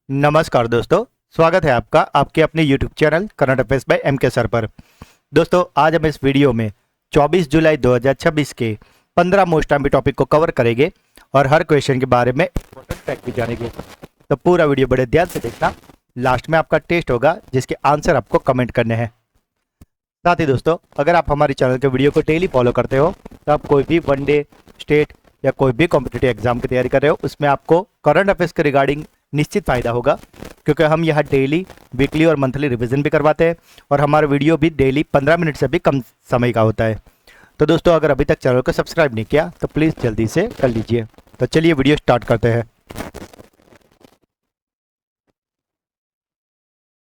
नमस्कार दोस्तों। स्वागत है आपका आपके अपने YouTube channel current affairs by M K sir पर। दोस्तों, आज हम इस वीडियो में 24 जुलाई 2026 के 15 मोस्ट आईएमपी टॉपिक को कवर करेंगे और हर क्वेश्चन के बारे में इंपॉर्टेंट फैक्ट भी जानेंगे। तो पूरा वीडियो बड़े ध्यान से देखना। लास्ट में आपका टेस्ट होगा जिसके आंसर आपको कमेंट करने हैं। साथ ही दोस्तों, अगर आप हमारे चैनल के वीडियो को डेली फॉलो करते हो तो आप कोई भी वनडे, स्टेट या कोई भी कॉम्पिटिटिव एग्जाम की तैयारी कर रहे हो उसमें आपको करंट अफेयर्स के रिगार्डिंग निश्चित फायदा होगा, क्योंकि हम यहाँ डेली, वीकली और मंथली रिवीजन भी करवाते हैं और हमारा वीडियो भी डेली 15 मिनट से भी कम समय का होता है। तो दोस्तों, अगर अभी तक चैनल को सब्सक्राइब नहीं किया तो प्लीज़ जल्दी से कर लीजिए। तो चलिए वीडियो स्टार्ट करते हैं।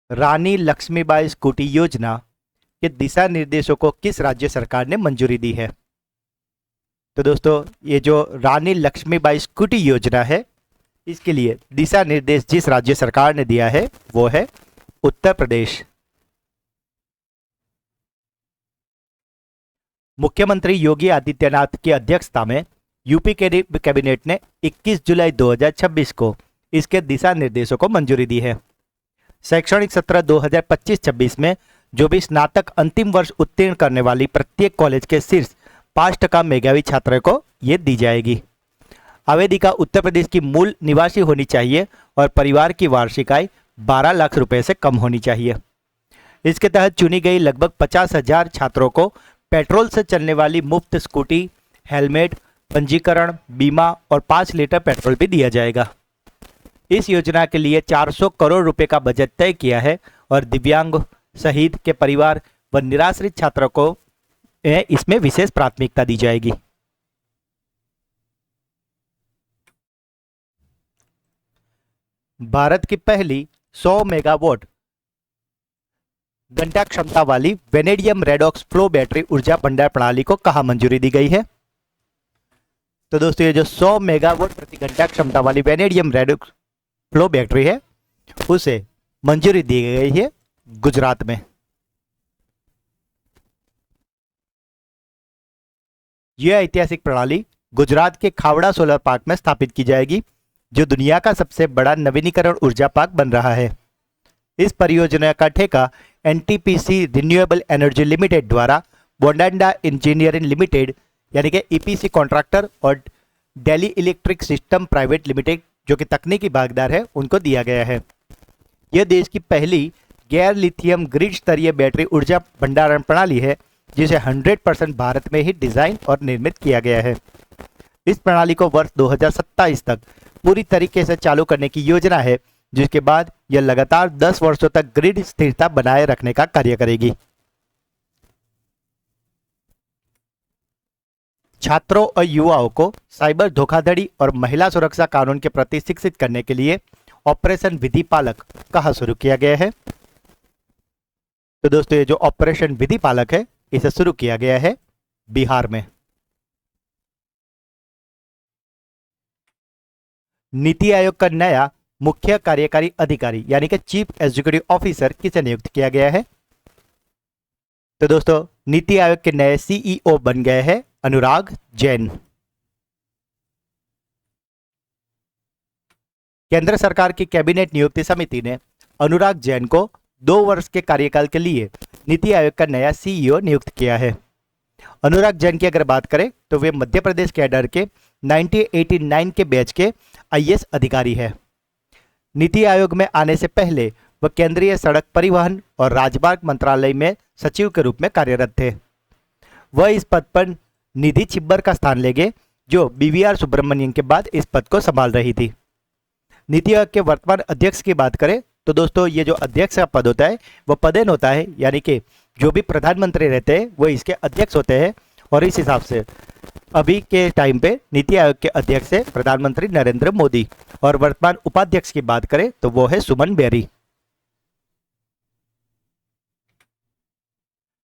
रानी लक्ष्मीबाई स्कूटी योजना के दिशा निर्देशों को किस राज्य सरकार ने मंजूरी दी है? तो दोस्तों, ये जो रानी लक्ष्मीबाई स्कूटी योजना है, इसके लिए दिशा निर्देश जिस राज्य सरकार ने दिया है वो है उत्तर प्रदेश। मुख्यमंत्री योगी आदित्यनाथ की अध्यक्षता में यूपी कैबिनेट ने 21 जुलाई 2026 को इसके दिशा निर्देशों को मंजूरी दी है। शैक्षणिक सत्र 2025-26 में जो भी स्नातक अंतिम वर्ष उत्तीर्ण करने वाली प्रत्येक कॉलेज के शीर्ष 5% मेधावी छात्रों को ये दी जाएगी। आवेदिका उत्तर प्रदेश की मूल निवासी होनी चाहिए और परिवार की वार्षिक आय 12 लाख रुपए से कम होनी चाहिए। इसके तहत चुनी गई लगभग 50,000 छात्रों को पेट्रोल से चलने वाली मुफ्त स्कूटी, हेलमेट, पंजीकरण, बीमा और 5 लीटर पेट्रोल भी दिया जाएगा। इस योजना के लिए 400 करोड़ रुपए का बजट तय किया है और दिव्यांग, शहीद के परिवार व निराश्रित छात्रों को इसमें विशेष प्राथमिकता दी जाएगी। भारत की पहली 100 मेगावाट घंटा क्षमता वाली वेनेडियम रेडॉक्स फ्लो बैटरी ऊर्जा भंडार प्रणाली को कहां मंजूरी दी गई है? तो दोस्तों, ये जो 100 मेगावाट प्रति घंटा क्षमता वाली वेनेडियम रेडॉक्स फ्लो बैटरी है उसे मंजूरी दी गई है गुजरात में। यह ऐतिहासिक प्रणाली गुजरात के खावड़ा सोलर पार्क में स्थापित की जाएगी, जो दुनिया का सबसे बड़ा नवीनीकरण ऊर्जा पार्क बन रहा है। इस परियोजना का ठेका एनटीपीसी रिन्यूएबल एनर्जी लिमिटेड द्वारा बोंडांडा इंजीनियरिंग लिमिटेड यानी कि ईपीसी कॉन्ट्रैक्टर और Delhi electric system private limited, जो कि तकनीकी भागीदार है, उनको दिया गया है। यह देश की पहली गैर लिथियम ग्रिड स्तरीय बैटरी ऊर्जा भंडारण प्रणाली है, जिसे 100% भारत में ही डिजाइन और निर्मित किया गया है। इस प्रणाली को वर्ष 2027 तक पूरी तरीके से चालू करने की योजना है, जिसके बाद यह लगातार 10 वर्षों तक ग्रिड स्थिरता बनाए रखने का कार्य करेगी। छात्रों और युवाओं को साइबर धोखाधड़ी और महिला सुरक्षा कानून के प्रति शिक्षित करने के लिए ऑपरेशन विधि पालक कहाँ शुरू किया गया है? तो दोस्तों, ये जो ऑपरेशन विधि पालक है इसे शुरू किया गया है बिहार में। नीति आयोग का नया मुख्य कार्यकारी अधिकारी यानी कि चीफ एग्जीक्यूटिव ऑफिसर किसे नियुक्त किया गया है? तो दोस्तों, नीति आयोग के नए सीईओ बन गए हैं अनुराग जैन। केंद्र सरकार की कैबिनेट नियुक्ति समिति ने अनुराग जैन को 2 वर्ष के कार्यकाल के लिए नीति आयोग का नया सीईओ नियुक्त किया है। अनुराग जैन की अगर बात करें तो वे मध्य प्रदेश कैडर के 1989 के बैच के आईएएस अधिकारी है। नीति आयोग में आने से पहले वह केंद्रीय सड़क परिवहन और राजमार्ग मंत्रालय में सचिव के रूप में कार्यरत थे। वह इस पद पर निधि छिब्बर का स्थान लेंगे, जो बीवीआर सुब्रमण्यम के बाद इस पद को संभाल रही थी। नीति आयोग के वर्तमान अध्यक्ष की बात करें तो दोस्तों, ये जो अध्यक्ष का पद होता है वो पदेन होता है, यानी कि जो भी प्रधानमंत्री रहते हैं वो इसके अध्यक्ष होते हैं। और इस हिसाब से अभी के टाइम पे नीति आयोग के अध्यक्ष है प्रधानमंत्री नरेंद्र मोदी, और वर्तमान उपाध्यक्ष की बात करें तो वो है सुमन बेरी।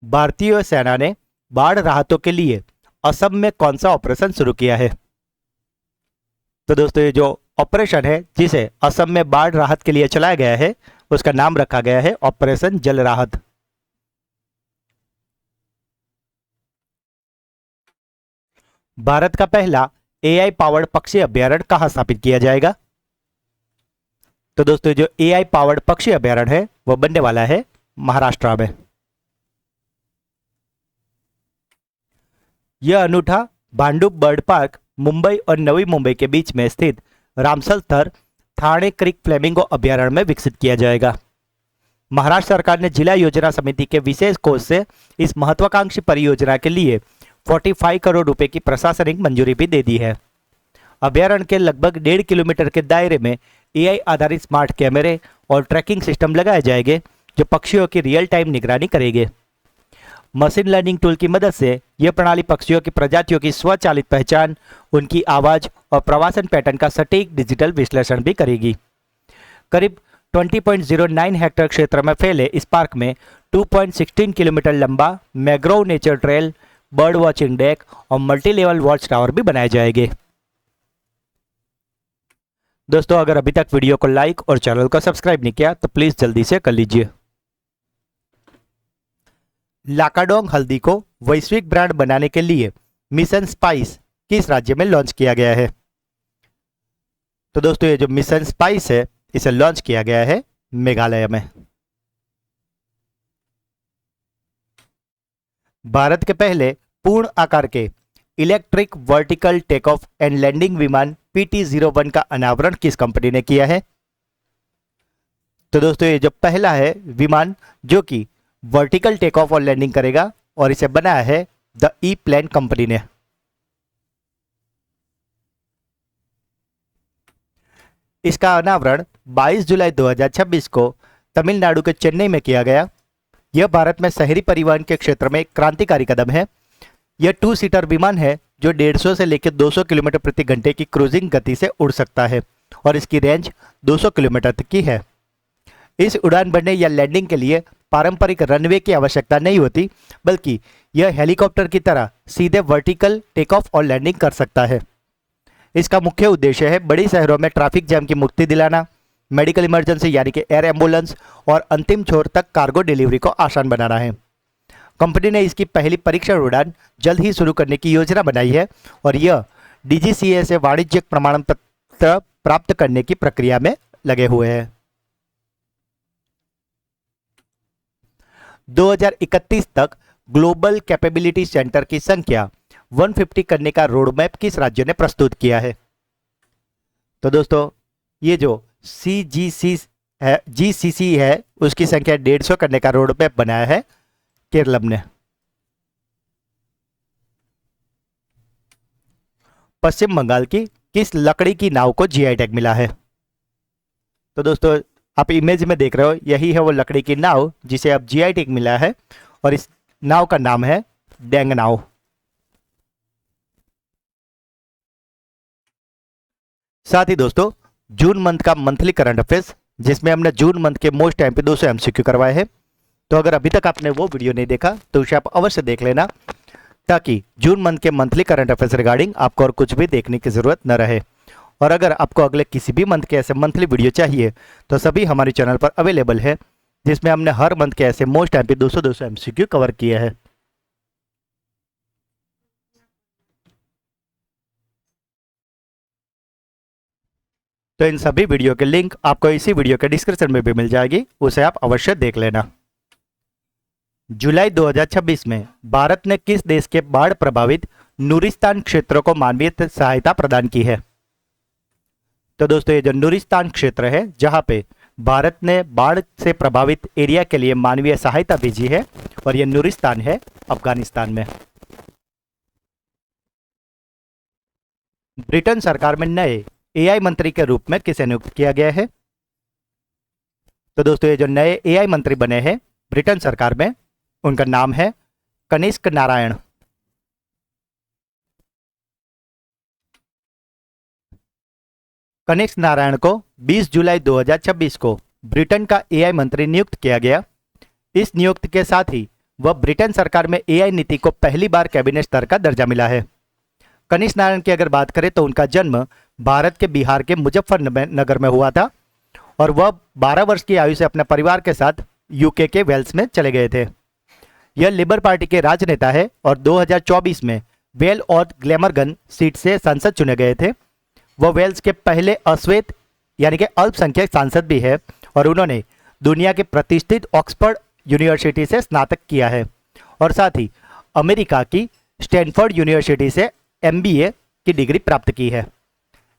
भारतीय सेना ने बाढ़ राहतों के लिए असम में कौन सा ऑपरेशन शुरू किया है? तो दोस्तों, ये जो ऑपरेशन है जिसे असम में बाढ़ राहत के लिए चलाया गया है उसका नाम रखा गया है ऑपरेशन जल राहत। भारत का पहला एआई पावर्ड पक्षी अभ्यारण्य कहां स्थापित किया जाएगा? तो दोस्तों जो एआई पावर्ड पक्षी अभ्यारण्य है वो बनने वाला है महाराष्ट्र में। यह अनूठा भांडुप बर्ड पार्क मुंबई और नवी मुंबई के बीच में स्थित रामसल थर थाने क्रिक फ्लेमिंगो अभ्यारण्य में विकसित किया जाएगा। महाराष्ट्र सरकार ने जिला योजना समिति के विशेष कोष से इस महत्वाकांक्षी परियोजना के लिए 45 करोड़ रुपए की प्रशासनिक मंजूरी भी दे दी है। अभ्यारण्य के लगभग 1.5 किलोमीटर के दायरे में एआई आधारित स्मार्ट कैमरे और ट्रैकिंग सिस्टम लगाए जाएंगे जो पक्षियों की रियल टाइम निगरानी करेंगे। मशीन लर्निंग टूल की मदद से यह प्रणाली पक्षियों की प्रजातियों की स्वचालित पहचान, उनकी आवाज और प्रवासन पैटर्न का सटीक डिजिटल विश्लेषण भी करेगी। करीब 20.09 हेक्टेयर क्षेत्र में फैले इस पार्क में 2.16 किलोमीटर लंबा mangrove nature trail, bird watching deck और मल्टी लेवल वॉच टावर भी बनाए जाएंगे। दोस्तों अगर अभी तक वीडियो को लाइक और चैनल को सब्सक्राइब नहीं किया तो प्लीज जल्दी से कर लीजिए। लाकाडोंग हल्दी को वैश्विक ब्रांड बनाने के लिए मिशन स्पाइस किस राज्य में लॉन्च किया गया है? तो दोस्तों ये जो मिशन स्पाइस है इसे लॉन्च किया गया है मेघालय में। भारत के पहले पूर्ण आकार के electric vertical take off and landing विमान PT-01 का अनावरण किस कंपनी ने किया है? तो दोस्तों ये जो पहला है विमान जो कि वर्टिकल टेक ऑफ और लैंडिंग करेगा और इसे बनाया है द ई-प्लेन कंपनी ने। इसका अनावरण 22 जुलाई 2026 को तमिलनाडु के चेन्नई में किया गया। यह भारत में शहरी परिवहन के क्षेत्र में एक क्रांतिकारी कदम है। यह 2 सीटर विमान है जो 150 से लेकर 200 किलोमीटर प्रति घंटे की क्रूजिंग गति से उड़ सकता है और इसकी रेंज 200 किलोमीटर तक की है। इस उड़ान भरने या लैंडिंग के लिए पारंपरिक रनवे की आवश्यकता नहीं होती, बल्कि यह हेलीकॉप्टर की तरह सीधे वर्टिकल टेक ऑफ और लैंडिंग कर सकता है। इसका मुख्य उद्देश्य है बड़ी शहरों में ट्रैफिक जैम की मुक्ति दिलाना, मेडिकल इमरजेंसी यानी कि एयर एम्बुलेंस और अंतिम छोर तक कार्गो डिलीवरी को आसान बनाना है। कंपनी ने इसकी पहली परीक्षण उड़ान जल्द ही शुरू करने की योजना बनाई है और यह DGCA से वाणिज्यिक प्रमाण पत्र प्राप्त करने की प्रक्रिया में लगे हुए हैं। 2031 तक ग्लोबल कैपेबिलिटी सेंटर की संख्या 150 करने का रोड मैप किस राज्य ने प्रस्तुत किया है? तो दोस्तों ये जो GCC है उसकी संख्या 150 करने का रोड मैप बनाया है केरलम ने। पश्चिम बंगाल की किस लकड़ी की नाव को GI टैग मिला है? तो दोस्तों आप इमेज में देख रहे हो यही है वो लकड़ी की नाव जिसे अब GI टैग मिला है और इस नाव का नाम है डेंग नाव। साथ ही दोस्तों जून मंथ का मंथली करंट अफेयर्स जिसमें हमने जून मंथ के मोस्ट टाइम पे 200 MCQ करवाए हैं, तो अगर अभी तक आपने वो वीडियो नहीं देखा तो उसे आप अवश्य देख लेना ताकि जून मंथ के मंथली करंट अफेयर्स रिगार्डिंग आपको और कुछ भी देखने की जरूरत न रहे। और अगर आपको अगले किसी भी मंथ के ऐसे मंथली वीडियो चाहिए तो सभी हमारे चैनल पर अवेलेबल है जिसमें हमने हर मंथ के ऐसे मोस्ट टाइम पे 200 MCQ कवर किए हैं। तो इन सभी वीडियो के लिंक आपको इसी वीडियो के डिस्क्रिप्शन में भी मिल जाएगी, उसे आप अवश्य देख लेना। जुलाई 2026 में भारत ने किस देश के बाढ़ प्रभावित नूरिस्तान क्षेत्रों को मानवीय सहायता प्रदान की है? तो दोस्तों ये जो नूरिस्तान क्षेत्र है जहां पे भारत ने बाढ़ से प्रभावित एरिया के लिए मानवीय सहायता भेजी है और ये नूरिस्तान है अफगानिस्तान में। ब्रिटेन सरकार में नए AI मंत्री के रूप में किसे नियुक्त किया गया है? तो दोस्तों ये जो नए AI मंत्री बने हैं ब्रिटेन सरकार में उनका नाम है कनिष्क नारायण। कनिष्क नारायण को 20 जुलाई 2026 को ब्रिटेन का AI मंत्री नियुक्त किया गया। इस नियुक्ति के साथ ही वह ब्रिटेन सरकार में AI नीति को पहली बार कैबिनेट स्तर का दर्जा मिला है। कनिष्क नारायण की अगर बात करें तो उनका जन्म भारत के बिहार के मुजफ्फरनगर में हुआ था और वह 12 वर्ष की आयु से अपने परिवार के साथ UK के वेल्स में चले गए थे। यह लेबर पार्टी के राजनेता है और 2024 में वेल और ग्लैमरगन सीट से सांसद चुने गए थे। वह वेल्स के पहले अश्वेत यानी कि अल्पसंख्यक सांसद भी है और उन्होंने दुनिया के प्रतिष्ठित ऑक्सफोर्ड यूनिवर्सिटी से स्नातक किया है और साथ ही अमेरिका की स्टैनफोर्ड यूनिवर्सिटी से एमबीए की डिग्री प्राप्त की है।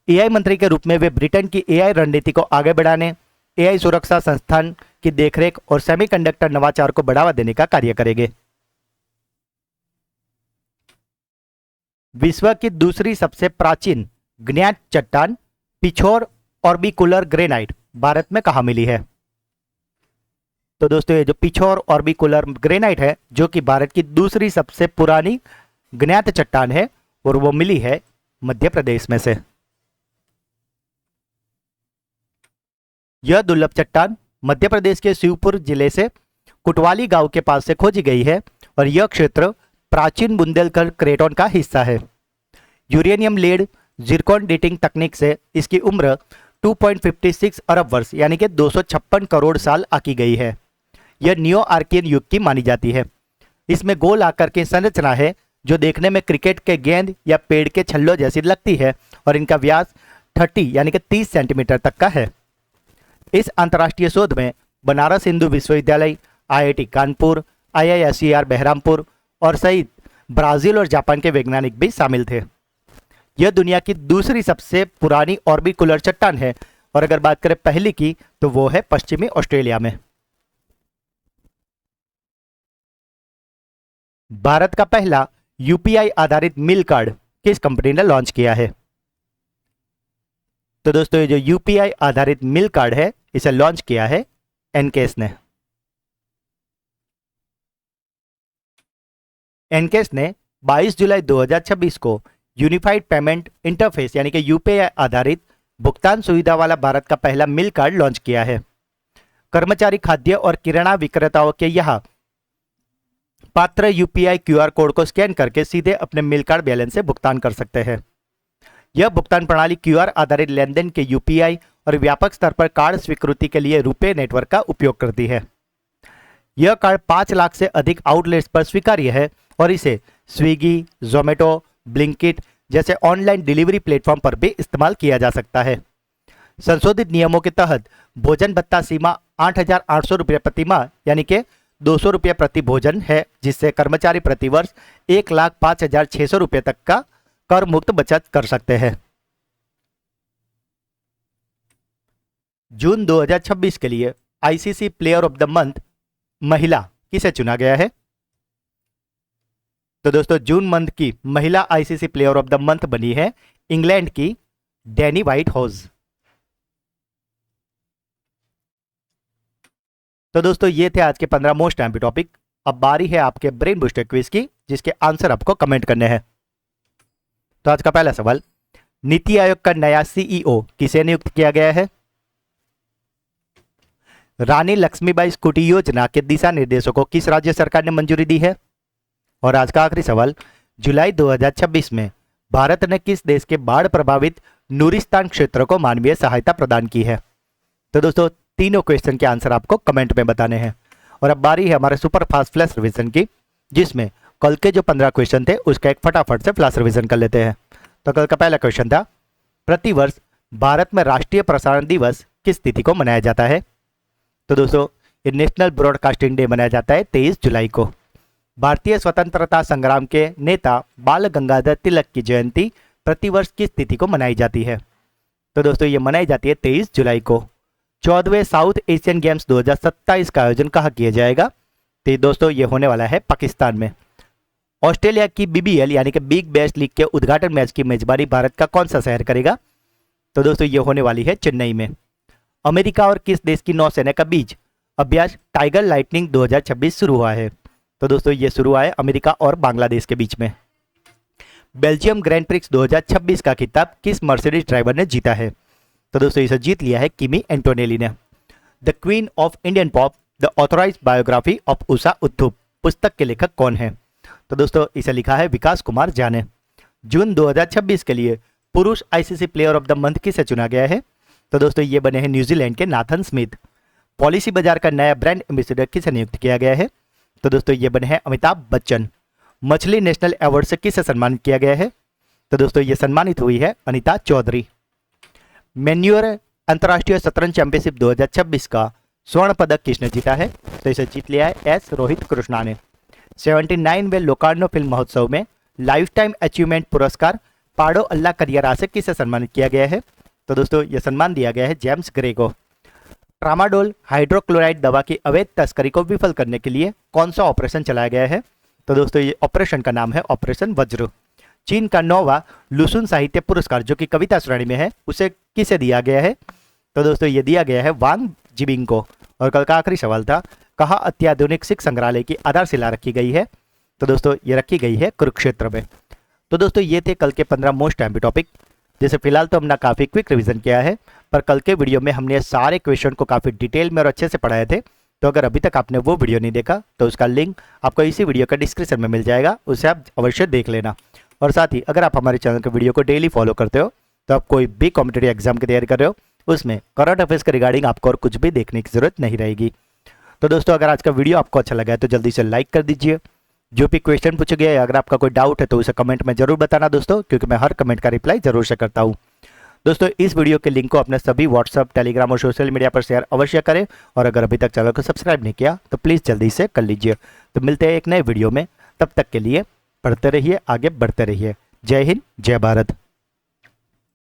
एआई मंत्री के रूप में वे ब्रिटेन की एआई रणनीति को आगे बढ़ाने, एआई सुरक्षा संस्थान की देखरेख और सेमीकंडक्टर नवाचार को बढ़ावा देने का कार्य करेंगे। विश्व की दूसरी सबसे प्राचीन ज्ञात चट्टान पिछोर ऑर्बिकुलर ग्रेनाइट भारत में कहाँ मिली है? तो दोस्तों ये जो पिछोर ऑर्बिकुलर ग्रेनाइट है जो कि भारत की दूसरी सबसे पुरानी ज्ञात चट्टान है और वो मिली है मध्य प्रदेश में से। यह दुर्लभ चट्टान मध्य प्रदेश के शिवपुर जिले से कुटवाली गांव के पास से खोजी गई है और यह क्षेत्र प्राचीन बुंदेलखंड क्रेटोन का हिस्सा है। यूरेनियम लेड जिरकॉन डेटिंग तकनीक से इसकी उम्र 2.56 अरब वर्ष यानी कि 256 करोड़ साल आकी गई है। यह नियो आर्कियन युग की मानी जाती है। इसमें गोल आकार की संरचना है जो देखने में क्रिकेट के गेंद या पेड़ के छल्लों जैसी लगती है और इनका व्यास 30 यानी कि 30 सेंटीमीटर तक का है। इस अंतर्राष्ट्रीय शोध में बनारस हिंदू विश्वविद्यालय, आईआईटी कानपुर, आईआईएसईआर बहरामपुर और सहित ब्राजील और जापान के वैज्ञानिक भी शामिल थे। यह दुनिया की दूसरी सबसे पुरानी ऑर्बिकुलर चट्टान है और अगर बात करें पहली की तो वो है पश्चिमी ऑस्ट्रेलिया में। भारत का पहला यूपीआई आधारित मिल कार्ड किस कंपनी ने लॉन्च किया है? तो दोस्तों ये जो यूपीआई आधारित मिल कार्ड है इसे लॉन्च किया है एनकेस ने। एनकेस ने 22 जुलाई 2026 को यूनिफाइड पेमेंट इंटरफेस यानी कि यूपीआई आधारित भुगतान सुविधा वाला भारत का पहला मिल कार्ड लॉन्च किया है। कर्मचारी खाद्य और किराना विक्रेताओं के यहाँ पात्र यूपीआई क्यूआर कोड को स्कैन करके सीधे अपने मिल कार्ड बैलेंस से भुगतान कर सकते हैं। यह भुगतान प्रणाली क्यूआर आधारित लेनदेन के यूपीआई और व्यापक स्तर पर कार्ड स्वीकृति के लिए रुपे नेटवर्क का उपयोग करती है। यह कार्ड 5 लाख से अधिक आउटलेट्स पर स्वीकार्य है और इसे स्विगी, जोमेटो, ब्लिंकिट जैसे ऑनलाइन डिलीवरी प्लेटफॉर्म पर भी इस्तेमाल किया जा सकता है। संशोधित नियमों के तहत भोजन भत्ता सीमा 8,800 रुपये प्रति माह यानी कि 200 रुपये प्रति भोजन है, जिससे कर्मचारी प्रतिवर्ष 1,05,600 रुपये तक का कर मुक्त बचत कर सकते हैं। जून 2026 के लिए ICC player of the month महिला किसे चुना गया है? तो दोस्तों जून मंथ की महिला ICC player of the month बनी है इंग्लैंड की डैनी वाइट हाउस। तो दोस्तों ये थे आज के 15 मोस्ट एमपी टॉपिक। अब बारी है आपके ब्रेन बूस्टर क्विज की जिसके आंसर आपको कमेंट करने हैं। तो आज का पहला सवाल, नीति आयोग का नया सीईओ किसे नियुक्त किया गया है? रानी लक्ष्मीबाई स्कूटी योजना के दिशा निर्देशों को किस राज्य सरकार ने मंजूरी दी है? और आज का आखिरी सवाल, जुलाई 2026 में भारत ने किस देश के बाढ़ प्रभावित नूरिस्तान क्षेत्र को मानवीय सहायता प्रदान की है? तो दोस्तों तीनों क्वेश्चन के आंसर आपको कमेंट में बताने हैं। और अब बारी है हमारे सुपर फास्ट फ्लैश रिवीजन की, जिसमें कल के जो 15 क्वेश्चन थे उसका एक फटाफट से फ्लैश रिवीजन कर लेते हैं। तो कल का पहला क्वेश्चन था, प्रतिवर्ष भारत में राष्ट्रीय प्रसारण दिवस किस तिथि को मनाया जाता है? तो दोस्तों ये नेशनल ब्रॉडकास्टिंग डे मनाया जाता है 23 जुलाई को। भारतीय स्वतंत्रता संग्राम के नेता बाल गंगाधर तिलक की जयंती प्रतिवर्ष किस तिथि को मनाई जाती है? तो दोस्तों ये मनाई जाती है 23 जुलाई को। 14वें साउथ एशियन गेम्स 2027 का आयोजन कहाँ किया जाएगा? तो दोस्तों ये होने वाला है पाकिस्तान में। ऑस्ट्रेलिया की बीबीएल यानी कि बिग बैश लीग के उद्घाटन मैच की मेजबानी भारत का कौन सा शहर करेगा? तो दोस्तों ये होने वाली है चेन्नई में। अमेरिका और किस देश की नौसेना का बीच अभ्यास टाइगर लाइटनिंग 2026 शुरू हुआ है? तो दोस्तों ये शुरू हुआ है अमेरिका और बांग्लादेश के बीच में। बेल्जियम ग्रैंड प्रिक्स 2026 का खिताब किस मर्सिडीज ड्राइवर ने जीता है? तो दोस्तों इसे जीत लिया है किमी एंटोनेली ने। The queen of Indian pop the authorised biography of Usha Uthup पुस्तक के लेखक कौन है? तो दोस्तों इसे लिखा है विकास कुमार झा ने। जून 2026 के लिए पुरुष ICC player of the month किसे चुना गया है? तो दोस्तों ये बने हैं न्यूजीलैंड के नाथन स्मिथ। पॉलिसी बाजार का नया ब्रांड एम्बेसडर किसे नियुक्त किया गया है? तो दोस्तों ये बने हैं अमिताभ बच्चन। मछली नेशनल अवार्ड से किसे सम्मानित किया गया है? तो दोस्तों ये सम्मानित हुई है अनीता चौधरी। मैन्योर अंतर्राष्ट्रीय शतरंज चैंपियनशिप 2026 का स्वर्ण पदक किसने जीता है? तो इसे जीत लिया है एस रोहित कृष्णा ने। 79वें लोकार्नो फिल्म महोत्सव में लाइफ टाइम अचीवमेंट पुरस्कार पाडो अल्लाह करियरा से किसे सम्मानित किया गया है? तो दोस्तों यह सम्मान दिया गया है जेम्स ग्रे को। ट्रामाडोल हाइड्रोक्लोराइड दवा की अवैध तस्करी को विफल करने के लिए कौन सा ऑपरेशन चलाया गया है? तो दोस्तों ये ऑपरेशन का नाम है ऑपरेशन वज्र। चीन का 9वां लुसुन साहित्य पुरस्कार जो कि कविता श्रेणी में है उसे किसे दिया गया है? तो दोस्तों ये दिया गया है वांग जिबिंग को। और कल का आखिरी सवाल था, कहा अत्याधुनिक सिख संग्रहालय की आधारशिला रखी गई है? तो दोस्तों ये रखी गई है कुरुक्षेत्र में। तो दोस्तों ये थे कल के 15 मोस्ट टाइम टॉपिक, जैसे फिलहाल तो हमने काफ़ी क्विक रिवीजन किया है, पर कल के वीडियो में हमने सारे क्वेश्चन को काफ़ी डिटेल में और अच्छे से पढ़ाए थे। तो अगर अभी तक आपने वो वीडियो नहीं देखा तो उसका लिंक आपको इसी वीडियो का डिस्क्रिप्शन में मिल जाएगा, उसे आप अवश्य देख लेना। और साथ ही अगर आप हमारे चैनल के वीडियो को डेली फॉलो करते हो तो आप कोई भी कॉम्पिटेटिव एग्जाम की तैयारी कर रहे हो उसमें करंट अफेयर्स के रिगार्डिंग आपको और कुछ भी देखने की जरूरत नहीं रहेगी। तो दोस्तों अगर आज का वीडियो आपको अच्छा लगा है तो जल्दी से लाइक कर दीजिए। जो भी क्वेश्चन पूछे गए अगर आपका कोई डाउट है तो उसे कमेंट में जरूर बताना दोस्तों, क्योंकि मैं हर कमेंट का रिप्लाई जरूर से करता हूँ। दोस्तों इस वीडियो के लिंक को अपने सभी व्हाट्सअप, टेलीग्राम और सोशल मीडिया पर शेयर अवश्य करें। और अगर अभी तक चैनल को सब्सक्राइब नहीं किया तो प्लीज़ जल्दी से कर लीजिए। तो मिलते हैं एक नए वीडियो में, तब तक के लिए पढ़ते रहिए, आगे बढ़ते रहिए। जय हिंद, जय भारत।